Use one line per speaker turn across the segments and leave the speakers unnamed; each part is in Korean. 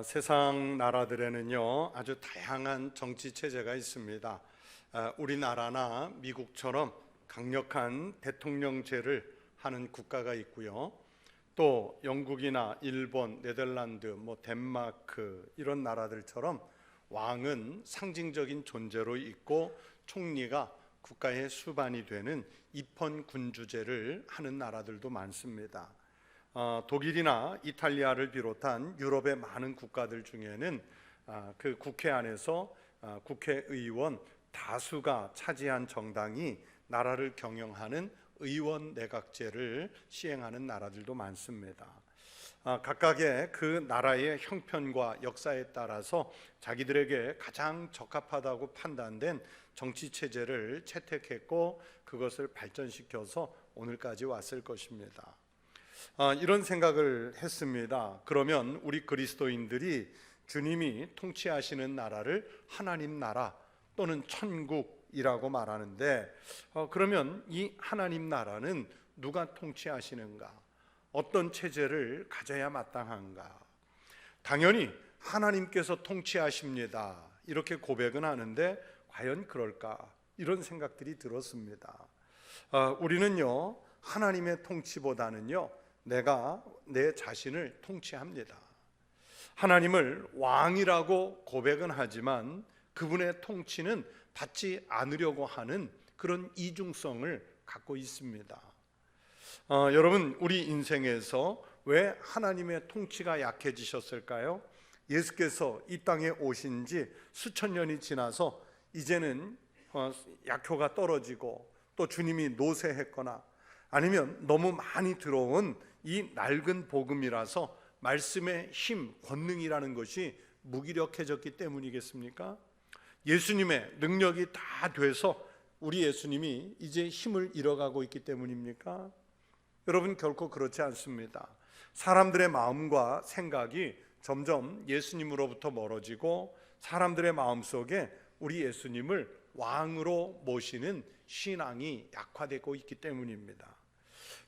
세상 나라들에는요 아주 다양한 정치 체제가 있습니다. 우리나라나 미국처럼 강력한 대통령제를 하는 국가가 있고요. 또 영국이나 일본, 네덜란드, 덴마크 이런 나라들처럼 왕은 상징적인 존재로 있고 총리가 국가의 수반이 되는 입헌군주제를 하는 나라들도 많습니다. 독일이나 이탈리아를 비롯한 유럽의 많은 국가들 중에는 그 국회 안에서 국회의원 다수가 차지한 정당이 나라를 경영하는 의원 내각제를 시행하는 나라들도 많습니다. 각각의 그 나라의 형편과 역사에 따라서 자기들에게 가장 적합하다고 판단된 정치 체제를 채택했고 그것을 발전시켜서 오늘까지 왔을 것입니다. 이런 생각을 했습니다. 그러면 우리 그리스도인들이 주님이 통치하시는 나라를 하나님 나라 또는 천국이라고 말하는데 그러면 이 하나님 나라는 누가 통치하시는가? 어떤 체제를 가져야 마땅한가? 당연히 하나님께서 통치하십니다. 이렇게 고백은 하는데 과연 그럴까? 이런 생각들이 들었습니다. 우리는요 하나님의 통치보다는요 내가 내 자신을 통치합니다. 하나님을 왕이라고 고백은 하지만 그분의 통치는 받지 않으려고 하는 그런 이중성을 갖고 있습니다. 여러분, 우리 인생에서 왜 하나님의 통치가 약해지셨을까요? 예수께서 이 땅에 오신 지 수천 년이 지나서 이제는 약효가 떨어지고 또 주님이 노쇠했거나 아니면 너무 많이 들어온 이 낡은 복음이라서 말씀의 힘, 권능이라는 것이 무기력해졌기 때문이겠습니까? 예수님의 능력이 다 돼서 우리 예수님이 이제 힘을 잃어가고 있기 때문입니까? 여러분, 결코 그렇지 않습니다. 사람들의 마음과 생각이 점점 예수님으로부터 멀어지고 사람들의 마음속에 우리 예수님을 왕으로 모시는 신앙이 약화되고 있기 때문입니다.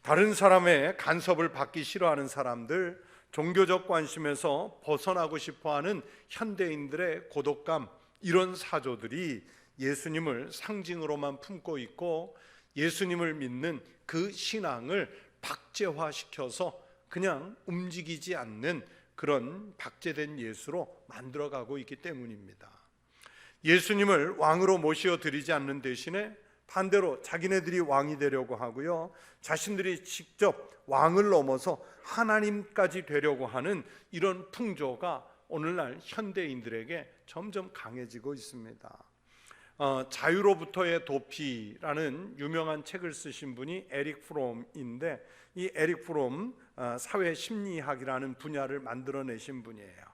다른 사람의 간섭을 받기 싫어하는 사람들, 종교적 관심에서 벗어나고 싶어하는 현대인들의 고독감, 이런 사조들이 예수님을 상징으로만 품고 있고 예수님을 믿는 그 신앙을 박제화시켜서 그냥 움직이지 않는 그런 박제된 예수로 만들어가고 있기 때문입니다. 예수님을 왕으로 모셔드리지 않는 대신에 반대로 자기네들이 왕이 되려고 하고요, 자신들이 직접 왕을 넘어서 하나님까지 되려고 하는 이런 풍조가 오늘날 현대인들에게 점점 강해지고 있습니다. 자유로부터의 도피라는 유명한 책을 쓰신 분이 에릭 프롬인데, 이 에릭 프롬 사회심리학이라는 분야를 만들어내신 분이에요.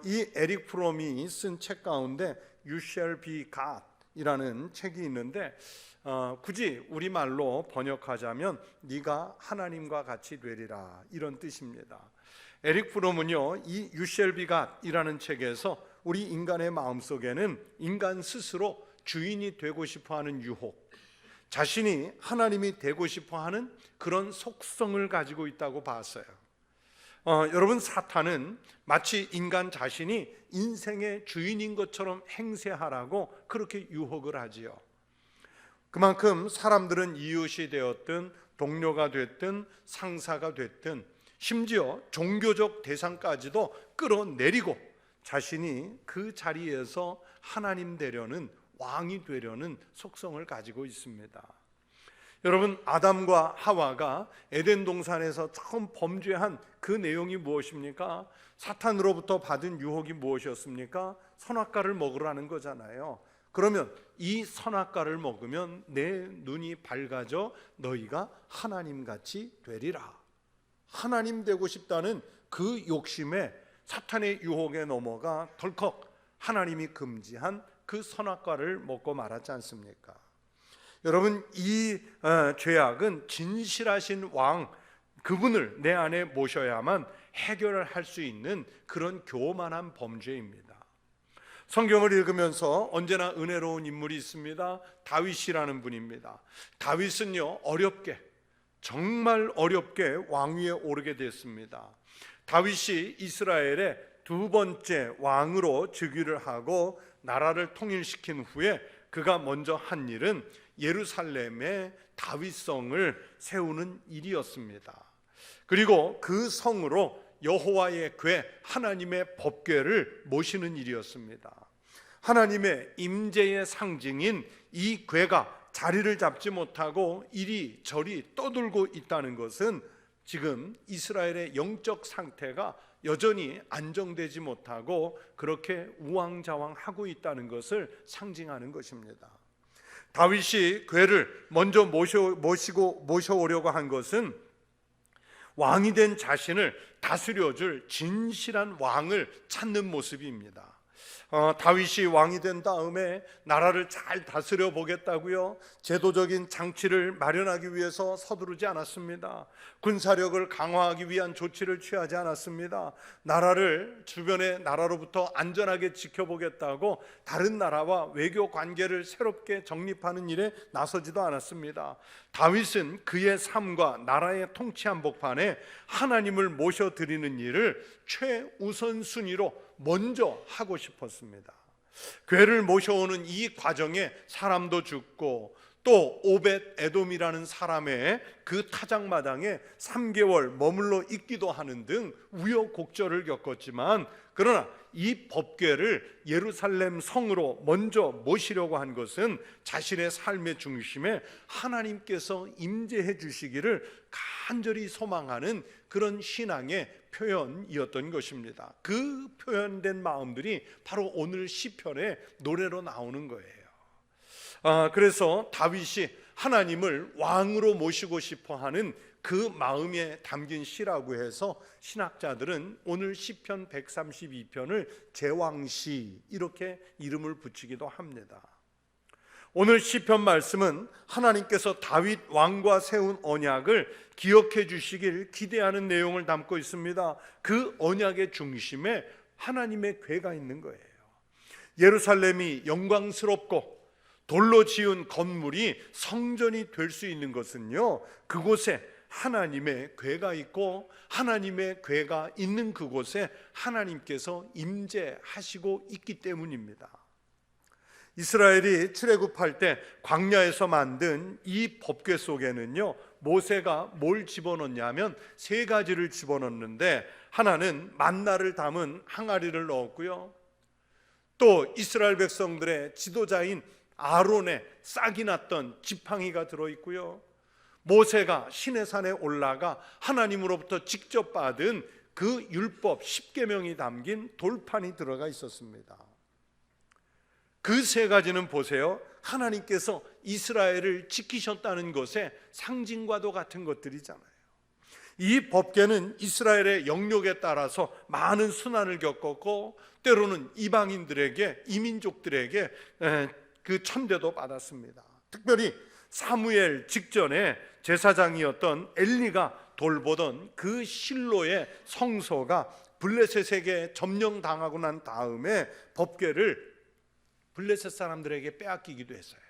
이 에릭 프롬이 쓴 책 가운데 You Shall Be God 이라는 책이 있는데 굳이 우리말로 번역하자면 네가 하나님과 같이 되리라, 이런 뜻입니다. 에릭 프롬은요 이 You Shall Be God 이라는 책에서 우리 인간의 마음속에는 인간 스스로 주인이 되고 싶어하는 유혹, 자신이 하나님이 되고 싶어하는 그런 속성을 가지고 있다고 봤어요. 여러분, 사탄은 마치 인간 자신이 인생의 주인인 것처럼 행세하라고 그렇게 유혹을 하지요. 그만큼 사람들은 이웃이 되었든 동료가 됐든 상사가 됐든 심지어 종교적 대상까지도 끌어내리고 자신이 그 자리에서 하나님 되려는, 왕이 되려는 속성을 가지고 있습니다. 여러분, 아담과 하와가 에덴 동산에서 처음 범죄한 그 내용이 무엇입니까? 사탄으로부터 받은 유혹이 무엇이었습니까? 선악과를 먹으라는 거잖아요. 그러면 이 선악과를 먹으면 내 눈이 밝아져 너희가 하나님같이 되리라. 하나님 되고 싶다는 그 욕심에 사탄의 유혹에 넘어가 덜컥 하나님이 금지한 그 선악과를 먹고 말았지 않습니까? 여러분, 이 죄악은 진실하신 왕, 그분을 내 안에 모셔야만 해결을 할 수 있는 그런 교만한 범죄입니다. 성경을 읽으면서 언제나 은혜로운 인물이 있습니다. 다윗이라는 분입니다. 다윗은요 어렵게, 정말 어렵게 왕위에 오르게 됐습니다. 다윗이 이스라엘의 두 번째 왕으로 즉위를 하고 나라를 통일시킨 후에 그가 먼저 한 일은 예루살렘에 다윗성을 세우는 일이었습니다. 그리고 그 성으로 여호와의 궤, 하나님의 법궤를 모시는 일이었습니다. 하나님의 임재의 상징인 이 궤가 자리를 잡지 못하고 이리저리 떠돌고 있다는 것은 지금 이스라엘의 영적 상태가 여전히 안정되지 못하고 그렇게 우왕좌왕하고 있다는 것을 상징하는 것입니다. 다윗이 궤를 먼저 모셔오려고 한 것은 왕이 된 자신을 다스려줄 진실한 왕을 찾는 모습입니다. 다윗이 왕이 된 다음에 나라를 잘 다스려 보겠다고요, 제도적인 장치를 마련하기 위해서 서두르지 않았습니다. 군사력을 강화하기 위한 조치를 취하지 않았습니다. 나라를 주변의 나라로부터 안전하게 지켜보겠다고 다른 나라와 외교 관계를 새롭게 정립하는 일에 나서지도 않았습니다. 다윗은 그의 삶과 나라의 통치 한복판에 하나님을 모셔드리는 일을 최우선순위로 먼저 하고 싶었습니다. 궤를 모셔오는 이 과정에 사람도 죽고 또 오벳 에돔이라는 사람의 그 타작마당에 3개월 머물러 있기도 하는 등 우여곡절을 겪었지만, 그러나 이 법궤를 예루살렘 성으로 먼저 모시려고 한 것은 자신의 삶의 중심에 하나님께서 임재해 주시기를 간절히 소망하는 그런 신앙의 표현이었던 것입니다. 그 표현된 마음들이 바로 오늘 시편의 노래로 나오는 거예요. 그래서 다윗이 하나님을 왕으로 모시고 싶어하는 그 마음에 담긴 시라고 해서 신학자들은 오늘 시편 132편을 제왕시 이렇게 이름을 붙이기도 합니다. 오늘 시편 말씀은 하나님께서 다윗 왕과 세운 언약을 기억해 주시길 기대하는 내용을 담고 있습니다. 그 언약의 중심에 하나님의 궤가 있는 거예요. 예루살렘이 영광스럽고 돌로 지은 건물이 성전이 될 수 있는 것은요, 그곳에 하나님의 궤가 있고 하나님의 궤가 있는 그곳에 하나님께서 임재하시고 있기 때문입니다. 이스라엘이 출애굽할 때 광야에서 만든 이 법궤 속에는요, 모세가 뭘 집어넣냐면 3가지를 집어넣는데, 하나는 만나를 담은 항아리를 넣었고요, 또 이스라엘 백성들의 지도자인 아론의 싹이 났던 지팡이가 들어있고요, 모세가 시내산에 올라가 하나님으로부터 직접 받은 그 율법 10계명이 담긴 돌판이 들어가 있었습니다. 그 3가지는 보세요, 하나님께서 이스라엘을 지키셨다는 것의 상징과도 같은 것들이잖아요. 이 법궤는 이스라엘의 영역에 따라서 많은 순환을 겪었고 때로는 이방인들에게, 이민족들에게 그 천대도 받았습니다. 특별히 사무엘 직전에 제사장이었던 엘리가 돌보던 그 실로의 성소가 블레셋에게 점령당하고 난 다음에 법궤를 블레셋 사람들에게 빼앗기기도 했어요.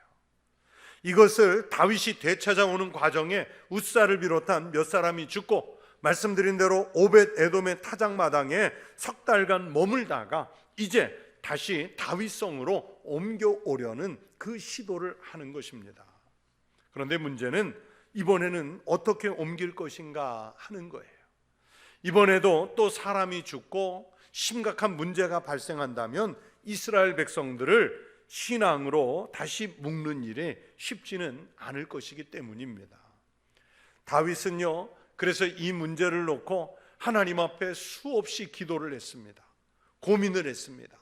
이것을 다윗이 되찾아오는 과정에 웃사를 비롯한 몇 사람이 죽고, 말씀드린 대로 오벳 에돔의 타작마당에 석 달간 머물다가 이제 다시 다윗성으로 옮겨오려는 그 시도를 하는 것입니다. 그런데 문제는 이번에는 어떻게 옮길 것인가 하는 거예요. 이번에도 또 사람이 죽고 심각한 문제가 발생한다면 이스라엘 백성들을 신앙으로 다시 묶는 일이 쉽지는 않을 것이기 때문입니다. 다윗은요, 그래서 이 문제를 놓고 하나님 앞에 수없이 기도를 했습니다. 고민을 했습니다.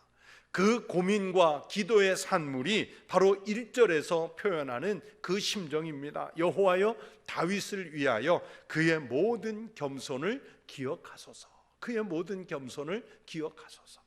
그 고민과 기도의 산물이 바로 1절에서 표현하는 그 심정입니다. 여호와여, 다윗을 위하여 그의 모든 겸손을 기억하소서. 그의 모든 겸손을 기억하소서.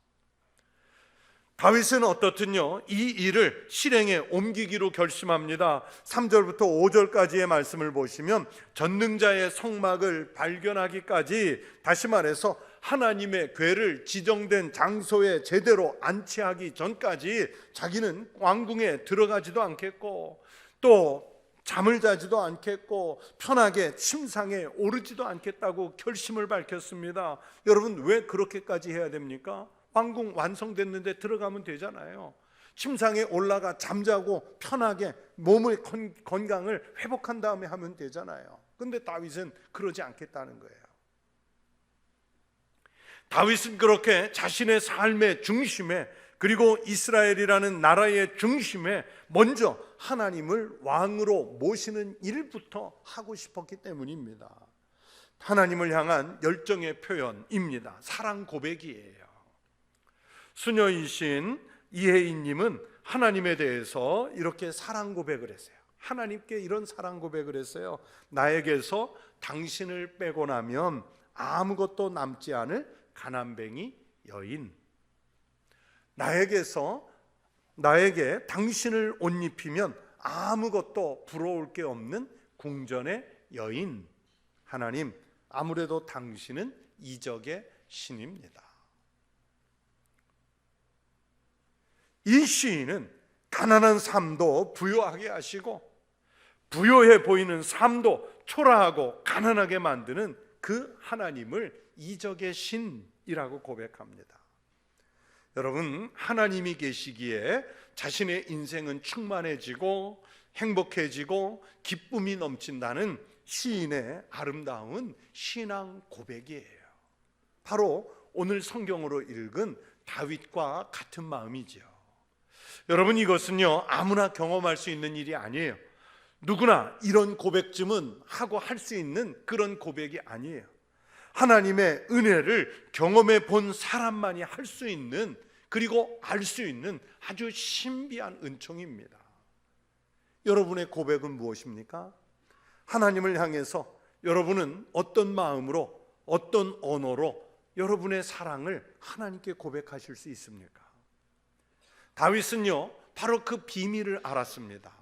다윗은 어떻든요, 이 일을 실행에 옮기기로 결심합니다. 3절부터 5절까지의 말씀을 보시면 전능자의 성막을 발견하기까지, 다시 말해서 하나님의 궤를 지정된 장소에 제대로 안치하기 전까지 자기는 왕궁에 들어가지도 않겠고, 또 잠을 자지도 않겠고 편하게 침상에 오르지도 않겠다고 결심을 밝혔습니다. 여러분, 왜 그렇게까지 해야 됩니까? 왕궁 완성됐는데 들어가면 되잖아요. 침상에 올라가 잠자고 편하게 몸의 건강을 회복한 다음에 하면 되잖아요. 근데 다윗은 그러지 않겠다는 거예요. 다윗은 그렇게 자신의 삶의 중심에, 그리고 이스라엘이라는 나라의 중심에 먼저 하나님을 왕으로 모시는 일부터 하고 싶었기 때문입니다. 하나님을 향한 열정의 표현입니다. 사랑 고백이에요. 수녀이신 이혜인님은 하나님에 대해서 이렇게 사랑 고백을 했어요. 하나님께 이런 사랑 고백을 했어요. 나에게서 당신을 빼고 나면 아무것도 남지 않을 가난뱅이 여인. 나에게 당신을 옷 입히면 아무것도 부러울 게 없는 궁전의 여인. 하나님, 아무래도 당신은 이적의 신입니다. 이 시인은 가난한 삶도 부유하게 하시고 부유해 보이는 삶도 초라하고 가난하게 만드는 그 하나님을 이적의 신이라고 고백합니다. 여러분, 하나님이 계시기에 자신의 인생은 충만해지고 행복해지고 기쁨이 넘친다는 시인의 아름다운 신앙 고백이에요. 바로 오늘 성경으로 읽은 다윗과 같은 마음이죠. 여러분, 이것은요, 아무나 경험할 수 있는 일이 아니에요. 누구나 이런 고백쯤은 하고 할 수 있는 그런 고백이 아니에요. 하나님의 은혜를 경험해 본 사람만이 할 수 있는, 그리고 알 수 있는 아주 신비한 은총입니다. 여러분의 고백은 무엇입니까? 하나님을 향해서 여러분은 어떤 마음으로, 어떤 언어로 여러분의 사랑을 하나님께 고백하실 수 있습니까? 다윗은요, 바로 그 비밀을 알았습니다.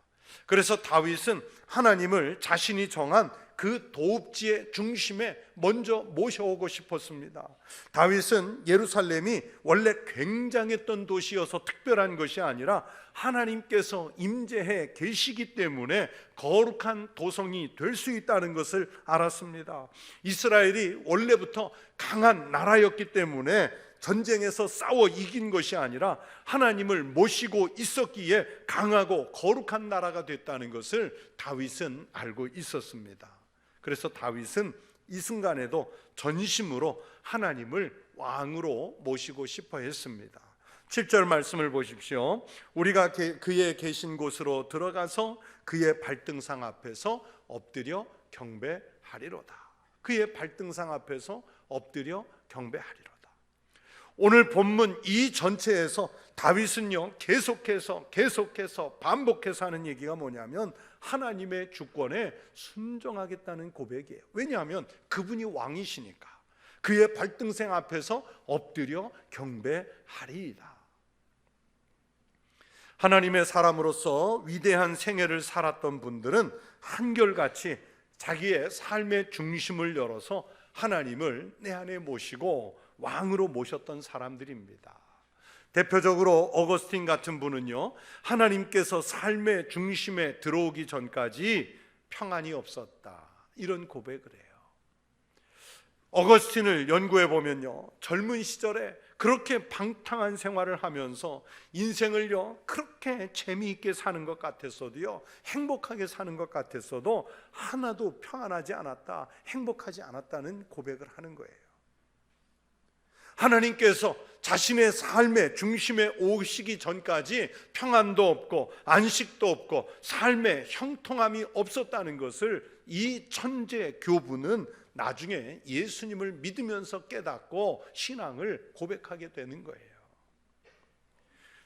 그래서 다윗은 하나님을 자신이 정한 그 도읍지의 중심에 먼저 모셔오고 싶었습니다. 다윗은 예루살렘이 원래 굉장했던 도시여서 특별한 것이 아니라 하나님께서 임재해 계시기 때문에 거룩한 도성이 될 수 있다는 것을 알았습니다. 이스라엘이 원래부터 강한 나라였기 때문에 전쟁에서 싸워 이긴 것이 아니라 하나님을 모시고 있었기에 강하고 거룩한 나라가 됐다는 것을 다윗은 알고 있었습니다. 그래서 다윗은 이 순간에도 전심으로 하나님을 왕으로 모시고 싶어 했습니다. 7절 말씀을 보십시오. 우리가 그의 계신 곳으로 들어가서 그의 발등상 앞에서 엎드려 경배하리로다. 그의 발등상 앞에서 엎드려 경배하리로다. 오늘 본문 이 전체에서 다윗은요, 계속해서 반복해서 하는 얘기가 뭐냐면 하나님의 주권에 순종하겠다는 고백이에요. 왜냐하면 그분이 왕이시니까. 그의 발등상 앞에서 엎드려 경배하리이다. 하나님의 사람으로서 위대한 생애를 살았던 분들은 한결같이 자기의 삶의 중심을 열어서 하나님을 내 안에 모시고 왕으로 모셨던 사람들입니다. 대표적으로 어거스틴 같은 분은요, 하나님께서 삶의 중심에 들어오기 전까지 평안이 없었다, 이런 고백을 해요. 어거스틴을 연구해 보면요, 젊은 시절에 그렇게 방탕한 생활을 하면서 인생을요, 그렇게 재미있게 사는 것 같았어도요, 행복하게 사는 것 같았어도 하나도 평안하지 않았다, 행복하지 않았다는 고백을 하는 거예요. 하나님께서 자신의 삶의 중심에 오시기 전까지 평안도 없고 안식도 없고 삶의 형통함이 없었다는 것을 이 천재 교부는 나중에 예수님을 믿으면서 깨닫고 신앙을 고백하게 되는 거예요.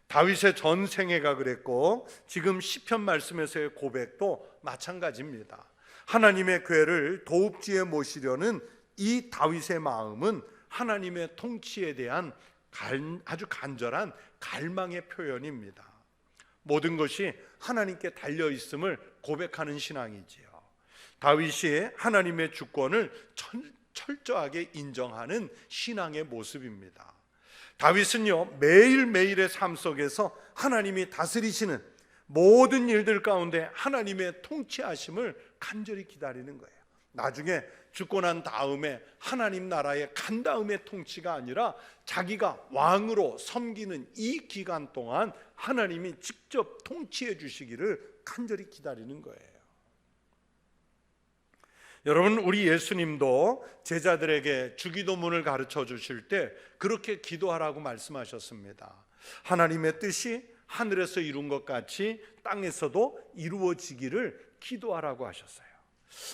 다윗의 전 생애가 그랬고 지금 시편 말씀에서의 고백도 마찬가지입니다. 하나님의 궤를 도읍지에 모시려는 이 다윗의 마음은 하나님의 통치에 대한 아주 간절한 갈망의 표현입니다. 모든 것이 하나님께 달려있음을 고백하는 신앙이지요. 다윗이 하나님의 주권을 철저하게 인정하는 신앙의 모습입니다. 다윗은요, 매일매일의 삶 속에서 하나님이 다스리시는, 모든 일들 가운데 하나님의 통치하심을 간절히 기다리는 거예요. 나중에 죽고 난 다음에 하나님 나라에 간 다음에 통치가 아니라 자기가 왕으로 섬기는 이 기간 동안 하나님이 직접 통치해 주시기를 간절히 기다리는 거예요. 여러분, 우리 예수님도 제자들에게 주기도문을 가르쳐 주실 때 그렇게 기도하라고 말씀하셨습니다. 하나님의 뜻이 하늘에서 이룬 것 같이 땅에서도 이루어지기를 기도하라고 하셨어요.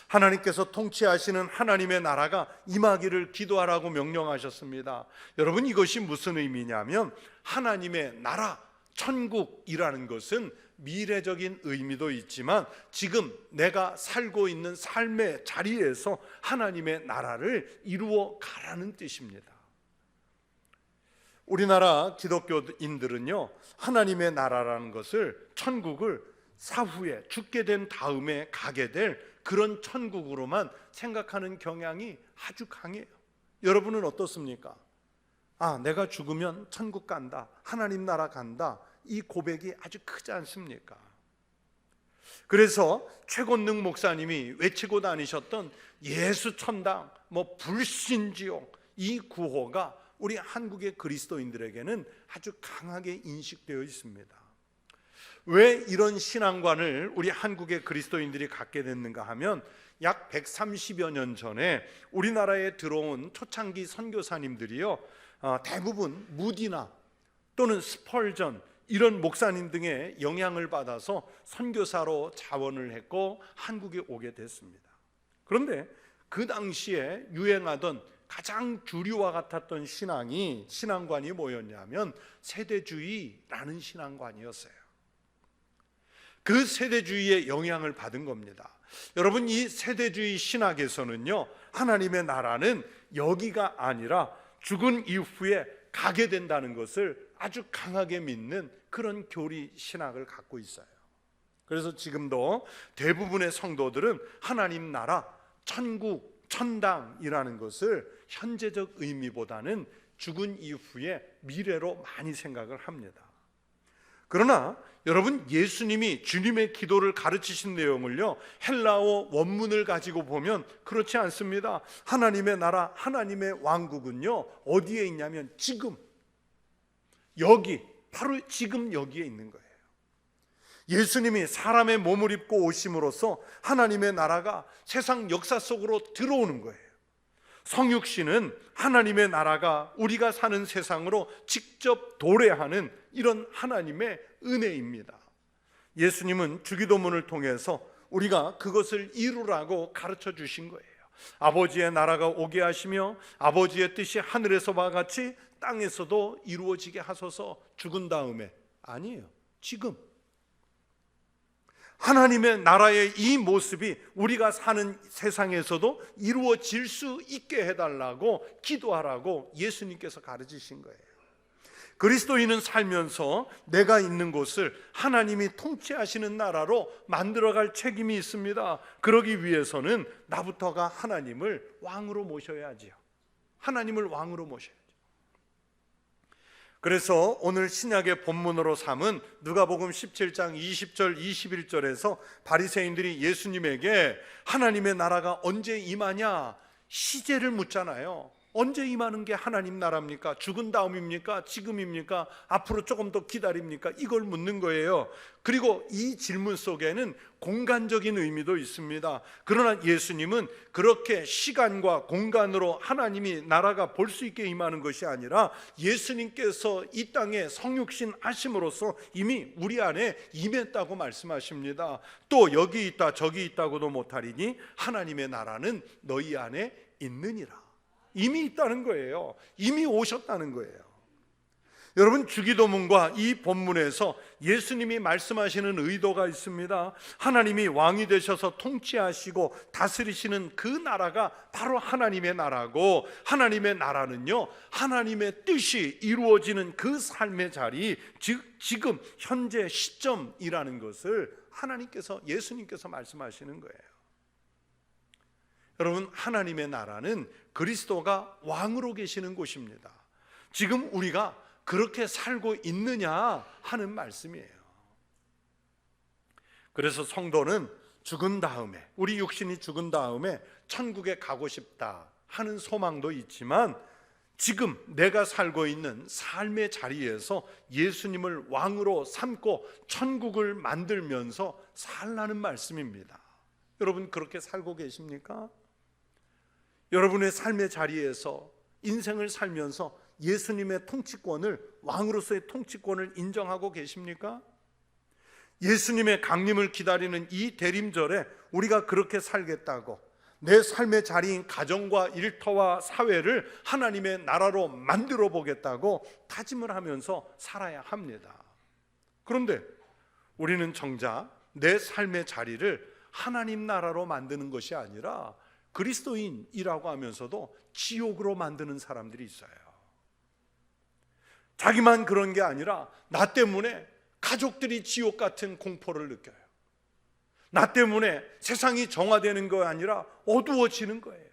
하나님께서 통치하시는 하나님의 나라가 임하기를 기도하라고 명령하셨습니다. 여러분, 이것이 무슨 의미냐면 하나님의 나라, 천국이라는 것은 미래적인 의미도 있지만 지금 내가 살고 있는 삶의 자리에서 하나님의 나라를 이루어 가라는 뜻입니다. 우리나라 기독교인들은요, 하나님의 나라라는 것을, 천국을 사후에 죽게 된 다음에 가게 될 그런 천국으로만 생각하는 경향이 아주 강해요. 여러분은 어떻습니까? 내가 죽으면 천국 간다, 하나님 나라 간다, 이 고백이 아주 크지 않습니까? 그래서 최곤능 목사님이 외치고 다니셨던 예수 천당, 불신지옥, 이 구호가 우리 한국의 그리스도인들에게는 아주 강하게 인식되어 있습니다. 왜 이런 신앙관을 우리 한국의 그리스도인들이 갖게 됐는가 하면 약 130여 년 전에 우리나라에 들어온 초창기 선교사님들이요, 대부분 무디나 또는 스펄전 이런 목사님 등의 영향을 받아서 선교사로 자원을 했고 한국에 오게 됐습니다. 그런데 그 당시에 유행하던 가장 주류와 같았던 신앙관이 뭐였냐면 세대주의라는 신앙관이었어요. 그 세대주의의 영향을 받은 겁니다. 여러분, 이 세대주의 신학에서는요, 하나님의 나라는 여기가 아니라 죽은 이후에 가게 된다는 것을 아주 강하게 믿는 그런 교리 신학을 갖고 있어요. 그래서 지금도 대부분의 성도들은 하나님 나라, 천국, 천당이라는 것을 현재적 의미보다는 죽은 이후의 미래로 많이 생각을 합니다. 그러나 여러분, 예수님이 주님의 기도를 가르치신 내용을요, 헬라어 원문을 가지고 보면 그렇지 않습니다. 하나님의 나라, 하나님의 왕국은요, 어디에 있냐면 지금, 여기, 바로 지금 여기에 있는 거예요. 예수님이 사람의 몸을 입고 오심으로써 하나님의 나라가 세상 역사 속으로 들어오는 거예요. 성육신은 하나님의 나라가 우리가 사는 세상으로 직접 도래하는 이런 하나님의 은혜입니다. 예수님은 주기도문을 통해서 우리가 그것을 이루라고 가르쳐 주신 거예요. 아버지의 나라가 오게 하시며 아버지의 뜻이 하늘에서와 같이 땅에서도 이루어지게 하소서. 죽은 다음에 아니에요, 지금 하나님의 나라의 이 모습이 우리가 사는 세상에서도 이루어질 수 있게 해달라고 기도하라고 예수님께서 가르치신 거예요. 그리스도인은 살면서 내가 있는 곳을 하나님이 통치하시는 나라로 만들어갈 책임이 있습니다. 그러기 위해서는 나부터가 하나님을 왕으로 모셔야지요. 하나님을 왕으로 모셔야죠. 그래서 오늘 신약의 본문으로 삼은 누가복음 17장 20절 21절에서 바리새인들이 예수님에게 하나님의 나라가 언제 임하냐 시제를 묻잖아요. 언제 임하는 게 하나님 나라입니까? 죽은 다음입니까? 지금입니까? 앞으로 조금 더 기다립니까? 이걸 묻는 거예요. 그리고 이 질문 속에는 공간적인 의미도 있습니다. 그러나 예수님은 그렇게 시간과 공간으로 하나님이 나라가 볼 수 있게 임하는 것이 아니라 예수님께서 이 땅에 성육신 하심으로써 이미 우리 안에 임했다고 말씀하십니다. 또 여기 있다 저기 있다고도 못하리니 하나님의 나라는 너희 안에 있느니라. 이미 있다는 거예요. 이미 오셨다는 거예요. 여러분, 주기도문과 이 본문에서 예수님이 말씀하시는 의도가 있습니다. 하나님이 왕이 되셔서 통치하시고 다스리시는 그 나라가 바로 하나님의 나라고, 하나님의 나라는요, 하나님의 뜻이 이루어지는 그 삶의 자리, 즉 지금 현재 시점이라는 것을 하나님께서, 예수님께서 말씀하시는 거예요. 여러분, 하나님의 나라는 그리스도가 왕으로 계시는 곳입니다. 지금 우리가 그렇게 살고 있느냐 하는 말씀이에요. 그래서 성도는 죽은 다음에, 우리 육신이 죽은 다음에 천국에 가고 싶다 하는 소망도 있지만, 지금 내가 살고 있는 삶의 자리에서 예수님을 왕으로 삼고 천국을 만들면서 살라는 말씀입니다. 여러분 그렇게 살고 계십니까? 여러분의 삶의 자리에서 인생을 살면서 예수님의 통치권을, 왕으로서의 통치권을 인정하고 계십니까? 예수님의 강림을 기다리는 이 대림절에 우리가 그렇게 살겠다고, 내 삶의 자리인 가정과 일터와 사회를 하나님의 나라로 만들어 보겠다고 다짐을 하면서 살아야 합니다. 그런데 우리는 정작 내 삶의 자리를 하나님 나라로 만드는 것이 아니라 그리스도인이라고 하면서도 지옥으로 만드는 사람들이 있어요. 자기만 그런 게 아니라 나 때문에 가족들이 지옥 같은 공포를 느껴요. 나 때문에 세상이 정화되는 거 아니라 어두워지는 거예요.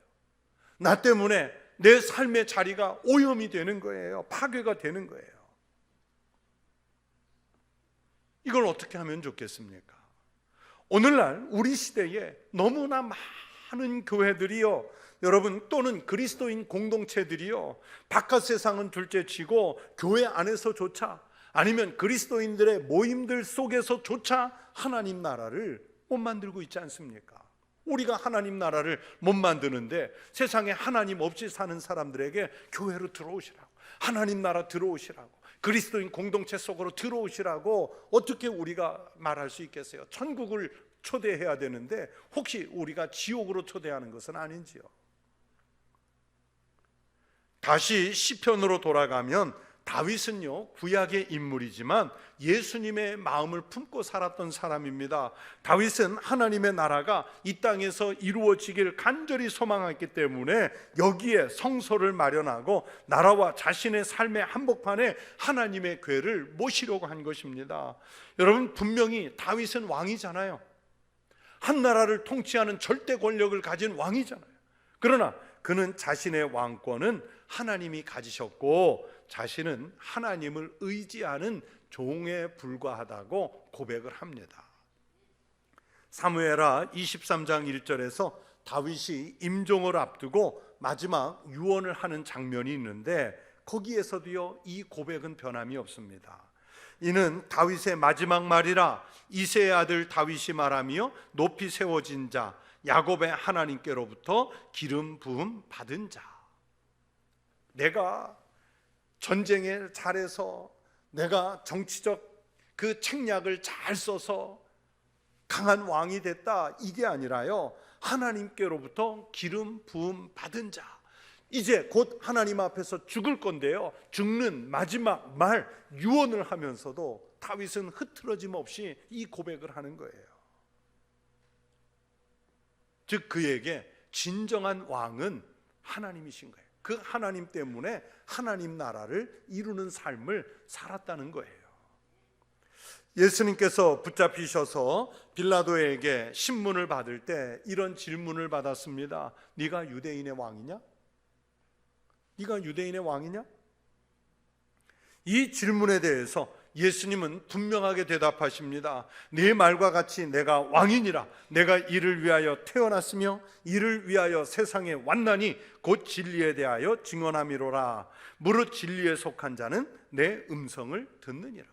나 때문에 내 삶의 자리가 오염이 되는 거예요. 파괴가 되는 거예요. 이걸 어떻게 하면 좋겠습니까? 오늘날 우리 시대에 너무나 많은 교회들이요, 여러분, 또는 그리스도인 공동체들이요, 바깥 세상은 둘째치고 교회 안에서조차, 아니면 그리스도인들의 모임들 속에서조차 하나님 나라를 못 만들고 있지 않습니까? 우리가 하나님 나라를 못 만드는데 세상에 하나님 없이 사는 사람들에게 교회로 들어오시라고, 하나님 나라 들어오시라고, 그리스도인 공동체 속으로 들어오시라고 어떻게 우리가 말할 수 있겠어요? 천국을 초대해야 되는데 혹시 우리가 지옥으로 초대하는 것은 아닌지요? 다시 시편으로 돌아가면 다윗은요, 구약의 인물이지만 예수님의 마음을 품고 살았던 사람입니다. 다윗은 하나님의 나라가 이 땅에서 이루어지길 간절히 소망했기 때문에 여기에 성소를 마련하고 나라와 자신의 삶의 한복판에 하나님의 궤를 모시려고 한 것입니다. 여러분, 분명히 다윗은 왕이잖아요. 한 나라를 통치하는 절대 권력을 가진 왕이잖아요. 그러나 그는 자신의 왕권은 하나님이 가지셨고 자신은 하나님을 의지하는 종에 불과하다고 고백을 합니다. 사무엘하 23장 1절에서 다윗이 임종을 앞두고 마지막 유언을 하는 장면이 있는데 거기에서도요, 이 고백은 변함이 없습니다. 이는 다윗의 마지막 말이라 이새의 아들 다윗이 말하며 높이 세워진 자 야곱의 하나님께로부터 기름 부음 받은 자, 내가 전쟁에 잘해서, 내가 정치적 그 책략을 잘 써서 강한 왕이 됐다, 이게 아니라요, 하나님께로부터 기름 부음 받은 자, 이제 곧 하나님 앞에서 죽을 건데요, 죽는 마지막 말 유언을 하면서도 다윗은 흐트러짐 없이 이 고백을 하는 거예요. 즉 그에게 진정한 왕은 하나님이신 거예요. 그 하나님 때문에 하나님 나라를 이루는 삶을 살았다는 거예요. 예수님께서 붙잡히셔서 빌라도에게 신문을 받을 때 이런 질문을 받았습니다. 네가 유대인의 왕이냐? 네가 유대인의 왕이냐? 이 질문에 대해서 예수님은 분명하게 대답하십니다. 네 말과 같이 내가 왕이니라. 내가 이를 위하여 태어났으며 이를 위하여 세상에 왔나니 곧 진리에 대하여 증언함이로라. 무릇 진리에 속한 자는 내 음성을 듣느니라.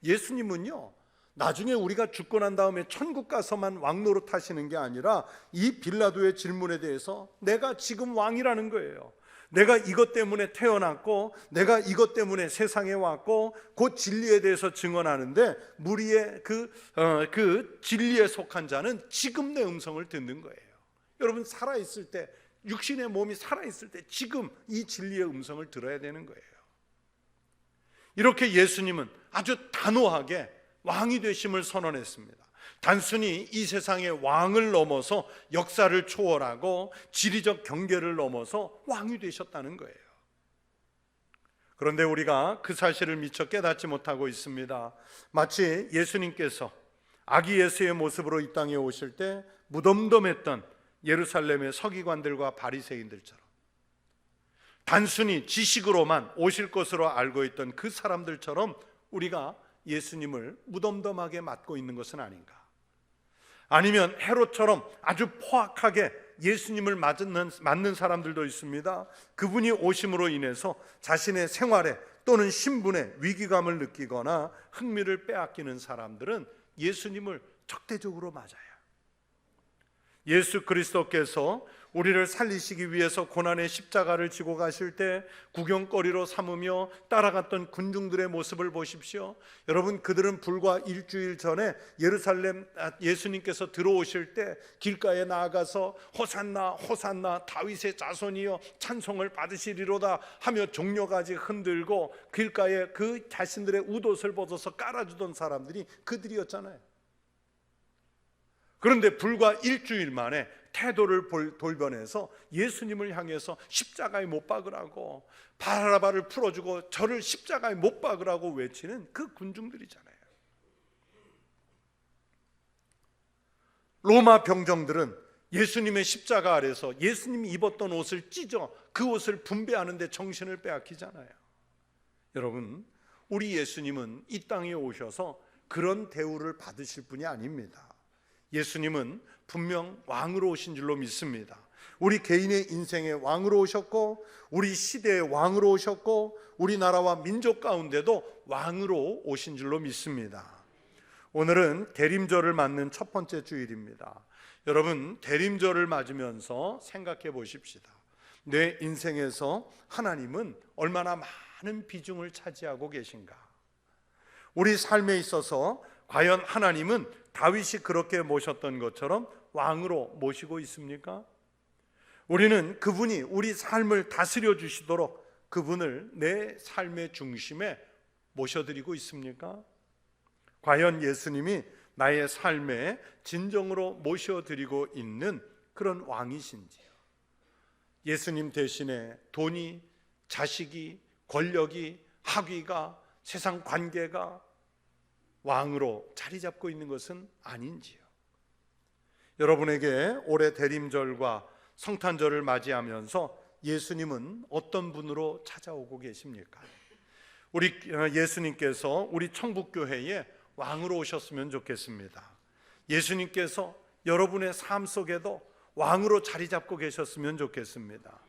예수님은요, 나중에 우리가 죽고 난 다음에 천국 가서만 왕 노릇하시는 게 아니라 이 빌라도의 질문에 대해서 내가 지금 왕이라는 거예요. 내가 이것 때문에 태어났고 내가 이것 때문에 세상에 왔고 곧 진리에 대해서 증언하는데 무리의 그 진리에 속한 자는 지금 내 음성을 듣는 거예요. 여러분, 살아있을 때, 육신의 몸이 살아있을 때 지금 이 진리의 음성을 들어야 되는 거예요. 이렇게 예수님은 아주 단호하게 왕이 되심을 선언했습니다. 단순히 이 세상의 왕을 넘어서 역사를 초월하고 지리적 경계를 넘어서 왕이 되셨다는 거예요. 그런데 우리가 그 사실을 미처 깨닫지 못하고 있습니다. 마치 예수님께서 아기 예수의 모습으로 이 땅에 오실 때 무덤덤했던 예루살렘의 서기관들과 바리새인들처럼, 단순히 지식으로만 오실 것으로 알고 있던 그 사람들처럼 우리가 예수님을 무덤덤하게 맞고 있는 것은 아닌가. 아니면 헤롯처럼 아주 포악하게 예수님을 맞는 사람들도 있습니다. 그분이 오심으로 인해서 자신의 생활에 또는 신분에 위기감을 느끼거나 흥미를 빼앗기는 사람들은 예수님을 적대적으로 맞아요. 예수 그리스도께서 우리를 살리시기 위해서 고난의 십자가를 지고 가실 때 구경거리로 삼으며 따라갔던 군중들의 모습을 보십시오. 여러분, 그들은 불과 일주일 전에 예루살렘 예수님께서 들어오실 때 길가에 나아가서 호산나 호산나 다윗의 자손이여 찬송을 받으시리로다 하며 종려가지 흔들고 길가에 그 자신들의 웃옷을 벗어서 깔아주던 사람들이 그들이었잖아요. 그런데 불과 일주일 만에 태도를 돌변해서 예수님을 향해서 십자가에 못 박으라고, 바라바를 풀어주고 저를 십자가에 못 박으라고 외치는 그 군중들이잖아요. 로마 병정들은 예수님의 십자가 아래서 예수님이 입었던 옷을 찢어 그 옷을 분배하는데 정신을 빼앗기잖아요. 여러분, 우리 예수님은 이 땅에 오셔서 그런 대우를 받으실 분이 아닙니다. 예수님은 분명 왕으로 오신 줄로 믿습니다. 우리 개인의 인생의 왕으로 오셨고, 우리 시대의 왕으로 오셨고, 우리나라와 민족 가운데도 왕으로 오신 줄로 믿습니다. 오늘은 대림절을 맞는 첫 번째 주일입니다. 여러분, 대림절을 맞으면서 생각해 보십시다. 내 인생에서 하나님은 얼마나 많은 비중을 차지하고 계신가? 우리 삶에 있어서 과연 하나님은 다윗이 그렇게 모셨던 것처럼 왕으로 모시고 있습니까? 우리는 그분이 우리 삶을 다스려 주시도록 그분을 내 삶의 중심에 모셔드리고 있습니까? 과연 예수님이 나의 삶에 진정으로 모셔드리고 있는 그런 왕이신지요? 예수님 대신에 돈이, 자식이, 권력이, 학위가, 세상 관계가 왕으로 자리 잡고 있는 것은 아닌지요? 여러분에게 올해 대림절과 성탄절을 맞이하면서 예수님은 어떤 분으로 찾아오고 계십니까? 우리 예수님께서 우리 천국교회에 왕으로 오셨으면 좋겠습니다. 예수님께서 여러분의 삶 속에도 왕으로 자리 잡고 계셨으면 좋겠습니다.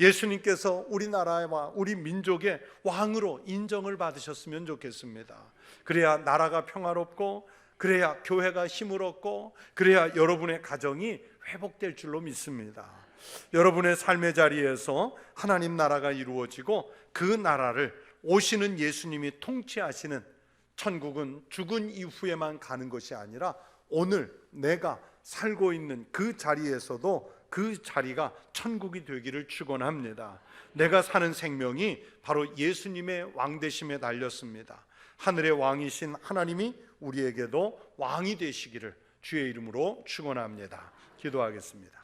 예수님께서 우리나라와 우리 민족의 왕으로 인정을 받으셨으면 좋겠습니다. 그래야 나라가 평화롭고, 그래야 교회가 힘을 얻고, 그래야 여러분의 가정이 회복될 줄로 믿습니다. 여러분의 삶의 자리에서 하나님 나라가 이루어지고 그 나라를 오시는 예수님이 통치하시는 천국은 죽은 이후에만 가는 것이 아니라 오늘 내가 살고 있는 그 자리에서도 그 자리가 천국이 되기를 축원합니다. 내가 사는 생명이 바로 예수님의 왕되심에 달렸습니다. 하늘의 왕이신 하나님이 우리에게도 왕이 되시기를 주의 이름으로 축원합니다. 기도하겠습니다.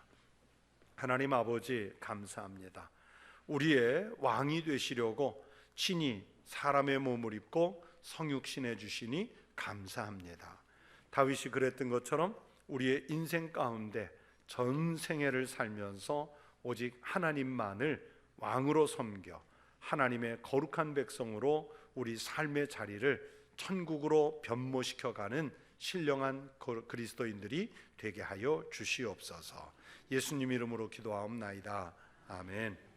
하나님 아버지, 감사합니다. 우리의 왕이 되시려고 친히 사람의 몸을 입고 성육신해 주시니 감사합니다. 다윗이 그랬던 것처럼 우리의 인생 가운데 전 생애를 살면서 오직 하나님만을 왕으로 섬겨 하나님의 거룩한 백성으로 우리 삶의 자리를 천국으로 변모시켜가는 신령한 그리스도인들이 되게 하여 주시옵소서. 예수님 이름으로 기도하옵나이다. 아멘.